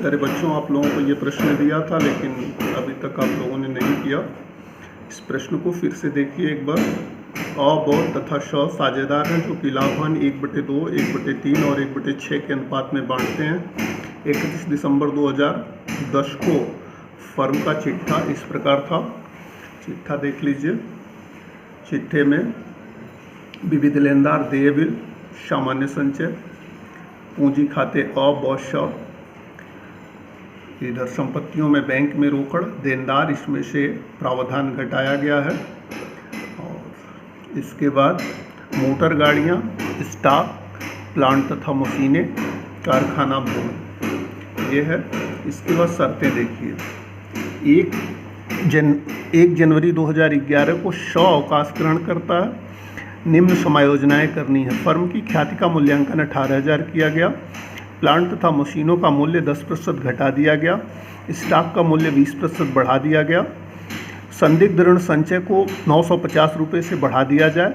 प्यारे बच्चों, आप लोगों को ये प्रश्न दिया था लेकिन अभी तक आप लोगों ने नहीं किया। इस प्रश्न को फिर से देखिए एक बार। अ, ब तथा श साझेदार हैं जो कि लाभान 1/2, 1/3 और 1/6 के अनुपात में बांटते हैं। 31 दिसंबर 2010 को फर्म का चिट्ठा इस प्रकार था। चिट्ठा देख लीजिए। चिट्ठे में विविध लेनदार देय बिल, सामान्य संचय, पूंजी खाते अ, ब, श, इधर संपत्तियों में बैंक में रोकड़, देनदार, इसमें से प्रावधान घटाया गया है। और इसके बाद मोटर गाड़ियाँ, स्टॉक, प्लांट तथा मशीनें, कारखाना भूमि, ये है। इसके बाद शर्तें देखिए। 1 जनवरी 2011 को श अवकाश ग्रहण करता है। निम्न समायोजनाएं करनी है। फर्म की ख्याति का मूल्यांकन 18,000 किया गया। प्लांट तथा मशीनों का मूल्य 10% घटा दिया गया। स्टॉक का मूल्य 20% बढ़ा दिया गया। संदिग्ध ऋण संचय को 950 रुपये से बढ़ा दिया जाए।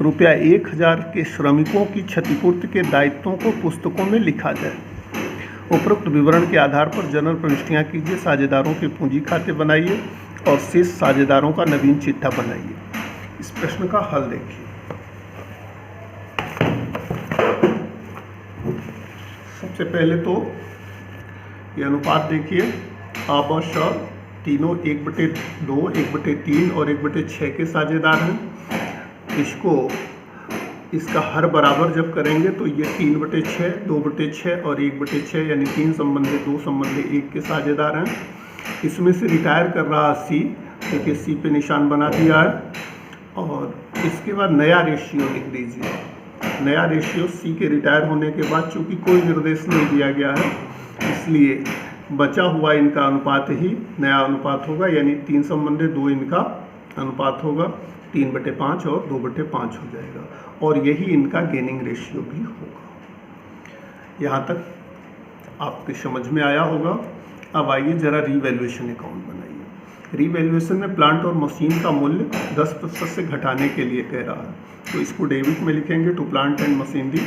रुपया 1,000 के श्रमिकों की क्षतिपूर्ति के दायित्वों को पुस्तकों में लिखा जाए। उपरोक्त विवरण के आधार पर जनरल प्रविष्टियाँ कीजिए। साझेदारों के पूंजी खाते बनाइए और शेष साझेदारों का नवीन चिट्ठा बनाइए। इस प्रश्न का हल देखिए। सबसे पहले तो ये अनुपात देखिए। अ, ब, श तीनों 1/2, 1/3 और 1/6 के साझेदार हैं। इसका हर बराबर जब करेंगे तो ये 3/6, 2/6 और 1/6 यानी 3 संबंधी 2 संबंधी 1 के साझेदार हैं। इसमें से रिटायर कर रहा सी, देखिए सी पे निशान बना दिया है। और इसके बाद नया रेशियो लिख दीजिए। नया रेशियो सी के रिटायर होने के बाद, चूँकि कोई निर्देश नहीं दिया गया है इसलिए बचा हुआ इनका अनुपात ही नया अनुपात होगा, यानी 3 संबंधी 2 इनका अनुपात होगा। 3/5 और 2/5 हो जाएगा और यही इनका गेनिंग रेशियो भी होगा। यहाँ तक आपके समझ में आया होगा। अब आइए जरा रीवैल्यूएशन अकाउंट बनाइए। रीवैल्यूएशन में प्लांट और मशीन का मूल्य 10% से घटाने के लिए कह रहा है, तो इसको डेबिट में लिखेंगे। To plant and machinery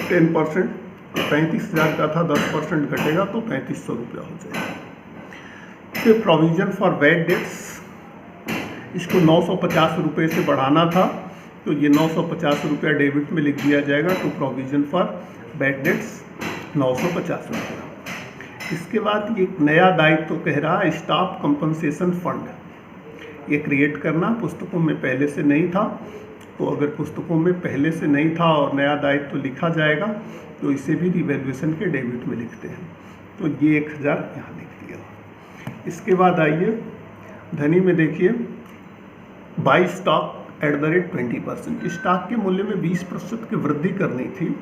10%। 35,000 का था, 10% घटेगा तो 3,500 रुपया हो जाएगा। फिर प्रोविजन फॉर बैड डेट्स, इसको 950 रुपये से बढ़ाना था तो ये 950 रुपया डेबिट में लिख दिया जाएगा। To provision for bad debts 950 रुपया। इसके बाद ये नया दायित्व तो कह रहा है स्टाफ कंपनसेशन फंड, ये क्रिएट करना। पुस्तकों में पहले से नहीं था, तो अगर पुस्तकों में पहले से नहीं था और नया दायित्व तो लिखा जाएगा तो इसे भी रिवैल्यूएशन के डेबिट में लिखते हैं। तो ये 1,000 यहाँ लिख दिया। इसके बाद आइए धनी में देखिए। By stock @20%। स्टॉक के मूल्य में 20% की वृद्धि करनी थी।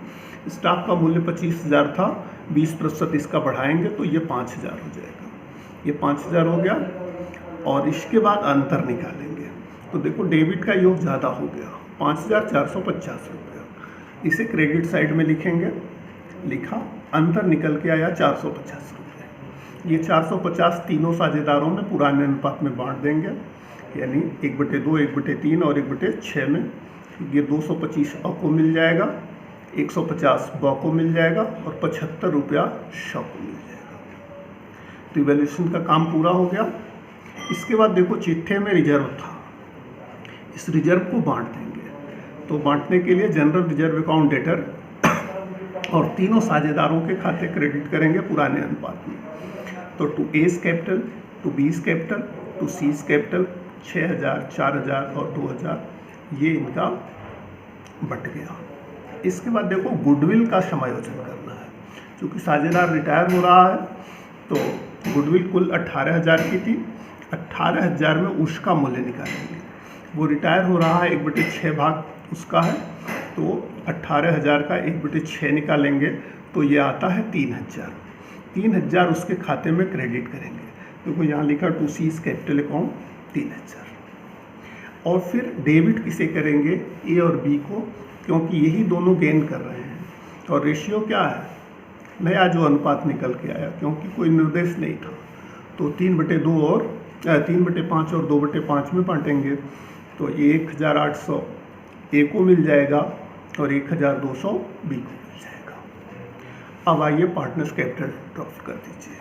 स्टॉक का मूल्य 25,000 था, 20% इसका बढ़ाएंगे तो ये 5,000 हो जाएगा। ये 5,000 हो गया। और इसके बाद अंतर निकालेंगे तो देखो डेबिट का योग ज़्यादा हो गया, 5,450 रुपया। इसे क्रेडिट साइड में लिखेंगे। लिखा, अंतर निकल के आया 450 रुपये। ये 450 तीनों साझेदारों में पुराने अनुपात में बांट देंगे, यानी 1/2, 1/3 और 1/6 में। ये 225 अ को मिल जाएगा, 150 ब को मिल जाएगा और 75 रुपया श को मिल जाएगा। तो रिवैल्यूएशन का काम पूरा हो गया। इसके बाद देखो चिट्ठे में रिजर्व था, इस रिजर्व को बांट देंगे। तो बांटने के लिए जनरल रिजर्व अकाउंट डेटर और तीनों साझेदारों के खाते क्रेडिट करेंगे पुराने अनुपात में। तो to A's capital, to B's capital, to C's capital 6,000, 4,000 और 2,000 ये इनका बट गया। इसके बाद देखो गुडविल का समायोजन करना है। क्योंकि साझेदार रिटायर हो रहा है तो गुडविल कुल 18,000 की थी। 18,000 में उसका मूल्य निकालेंगे। वो रिटायर हो रहा है, 1/6 भाग उसका है, तो 18,000 का 1/6 निकालेंगे तो ये आता है 3,000। 3,000 उसके खाते में क्रेडिट करेंगे। देखो यहाँ लिखा टू सीज कैपिटल अकाउंट 3,000। और फिर डेबिट किसे करेंगे, ए और बी को, क्योंकि यही दोनों गेन कर रहे हैं। और रेशियो क्या है, नया जो अनुपात निकल के आया, क्योंकि कोई निर्देश नहीं था। तो 3/2 और 3/5 और 2/5 में बांटेंगे तो 1,800 ए को मिल जाएगा और 1,200 बी को मिल जाएगा। अब आइए पार्टनर्स कैपिटल ड्राफ्ट कर दीजिए।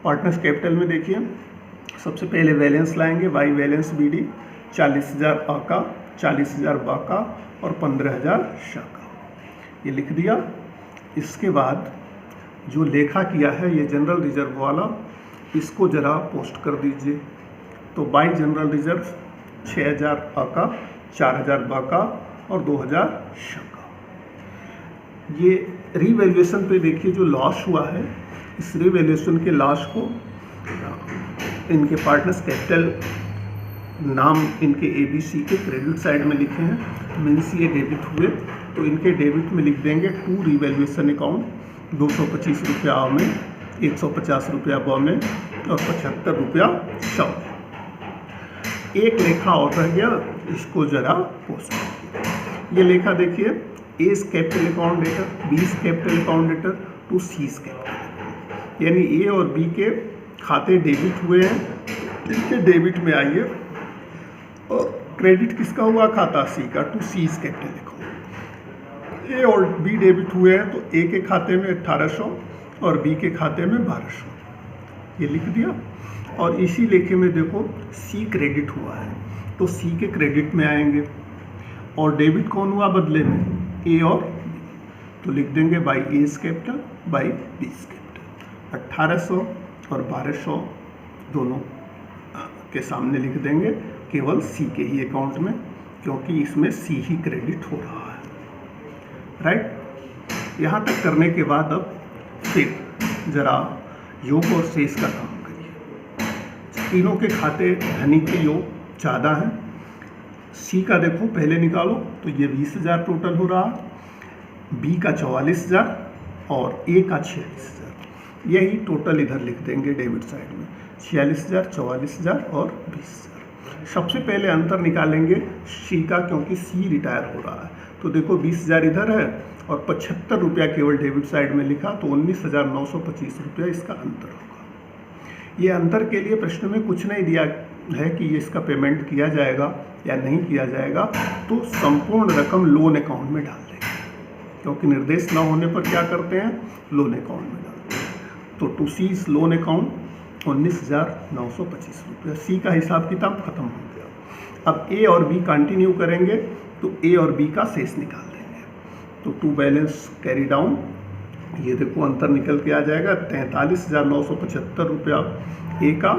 पार्टनर्स कैपिटल में देखिए सबसे पहले बैलेंस लाएंगे, वाई बैलेंस BD 40,000 आ का, 40,000 बा का और 15,000 शा का, ये लिख दिया। इसके बाद जो लेखा किया है ये जनरल रिजर्व वाला, इसको ज़रा पोस्ट कर दीजिए। तो बाई जनरल रिजर्व 6,000 आ का, 4,000 बा का और 2,000 शा का। ये रीवैल्यूएशन पे देखिए जो लॉस हुआ है, इस रीवैल्यूएशन के लॉस को इनके पार्टनर्स कैपिटल नाम इनके ABC के क्रेडिट साइड में लिखे हैं। मीन्स ये डेबिट हुए तो इनके डेबिट में लिख देंगे टू रीवैल्यूएशन अकाउंट, 225 रुपया में, 150 रुपया ब में और 75 रुपया शा में। एक लेखा और रह गया, इसको ज़रा पोस्ट करिए। ये लेखा देखिए, A capital account debtor, B capital account debtor to C capital, यानी A और B के खाते डेबिट हुए हैं, इनके डेबिट में आइए और क्रेडिट किसका हुआ, खाता C का to C capital account. A और B डेबिट हुए हैं तो A के खाते में 1,800 और B के खाते में 1,200, ये लिख दिया। और इसी लेखे में देखो C क्रेडिट हुआ है तो C के क्रेडिट में आएंगे, और डेबिट कौन हुआ बदले में, A और B, तो लिख देंगे by A capital by B capital. 1,800 और 1,200 दोनों के सामने लिख देंगे, केवल C के ही अकाउंट में, क्योंकि इसमें C ही क्रेडिट हो रहा है। राइट, यहाँ तक करने के बाद अब फिर ज़रा योग और शेष का काम करिए। तीनों के खाते धनी के योग ज़्यादा हैं। C का देखो पहले निकालो तो ये 20,000 टोटल हो रहा, B का 44,000 और A का 46,000, यही टोटल इधर लिख देंगे डेबिट साइड में, 46,000, 44,000 और 20,000। सबसे पहले अंतर निकालेंगे C का, क्योंकि C रिटायर हो रहा है। तो देखो 20,000 इधर है और 75 रुपया केवल डेबिट साइड में लिखा, तो 19,925 रुपया इसका अंतर होगा। ये अंतर के लिए प्रश्न में कुछ नहीं दिया है कि ये इसका पेमेंट किया जाएगा या नहीं किया जाएगा, तो संपूर्ण रकम लोन अकाउंट में डाल देंगे, क्योंकि निर्देश न होने पर क्या करते हैं, लोन अकाउंट में डालते हैं। तो टू सी लोन अकाउंट 19,925 रुपया, C का हिसाब किताब खत्म हो गया। अब A और B कंटिन्यू करेंगे तो A और B का शेष निकाल देंगे। तो टू बैलेंस कैरी डाउन, ये देखो अंतर निकल के आ जाएगा, 43,975 रुपया A का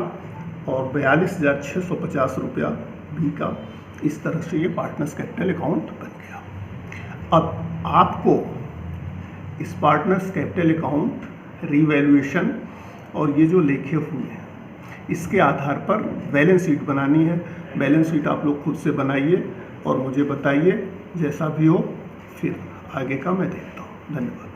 और 42,650 रुपया B का। इस तरह से ये पार्टनर्स कैपिटल अकाउंट बन गया। अब आपको इस पार्टनर्स कैपिटल अकाउंट रीवैल्यूएशन और ये जो लेखे हुए हैं इसके आधार पर बैलेंस शीट बनानी है। बैलेंस शीट आप लोग खुद से बनाइए और मुझे बताइए, जैसा भी हो फिर आगे का मैं देखता हूँ। धन्यवाद।